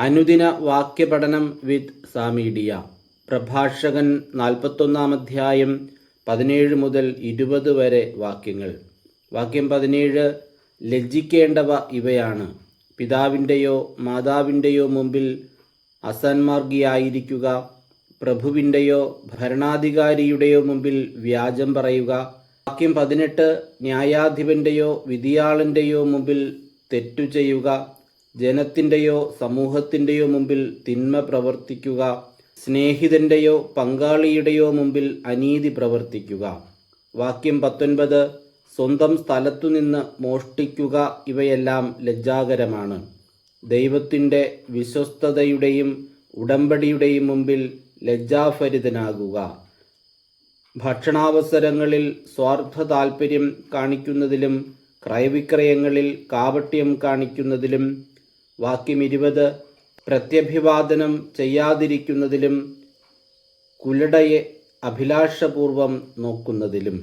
അനുദിന വാക്യപഠനം വിത്ത് സാമീഡിയ. പ്രഭാഷകൻ 41 അധ്യായം 17 മുതൽ 20 വരെ വാക്യങ്ങൾ. വാക്യം 17. ലജ്ജിക്കേണ്ടവ ഇവയാണ്: പിതാവിൻ്റെയോ മാതാവിൻ്റെയോ മുമ്പിൽ അസന്മാർഗിയായിരിക്കുക, പ്രഭുവിൻ്റെയോ ഭരണാധികാരിയുടെയോ മുമ്പിൽ വ്യാജം പറയുക. വാക്യം 18. ന്യായാധിപൻ്റെയോ വിധിയാളൻ്റെയോ മുമ്പിൽ തെറ്റു ചെയ്യുക, ജനത്തിൻ്റെയോ സമൂഹത്തിൻ്റെയോ മുമ്പിൽ തിന്മ പ്രവർത്തിക്കുക, സ്നേഹിതൻ്റെയോ പങ്കാളിയുടെയോ മുമ്പിൽ അനീതി പ്രവർത്തിക്കുക. വാക്യം 19. സ്വന്തം സ്ഥലത്തുനിന്ന് മോഷ്ടിക്കുക. ഇവയെല്ലാം ലജ്ജാകരമാണ്. ദൈവത്തിൻ്റെ വിശ്വസ്തതയുടെയും ഉടമ്പടിയുടെയും മുമ്പിൽ ലജ്ജാഭരിതനാകുക. ഭക്ഷണാവസരങ്ങളിൽ സ്വാർത്ഥ താൽപ്പര്യം കാണിക്കുന്നതിലും ക്രയവിക്രയങ്ങളിൽ കാപട്യം കാണിക്കുന്നതിലും. വാക്യം 20. പ്രത്യഭിവാദനം ചെയ്യാതിരിക്കുന്നതിലും കുലടയെ അഭിലാഷപൂർവം നോക്കുന്നതിലും.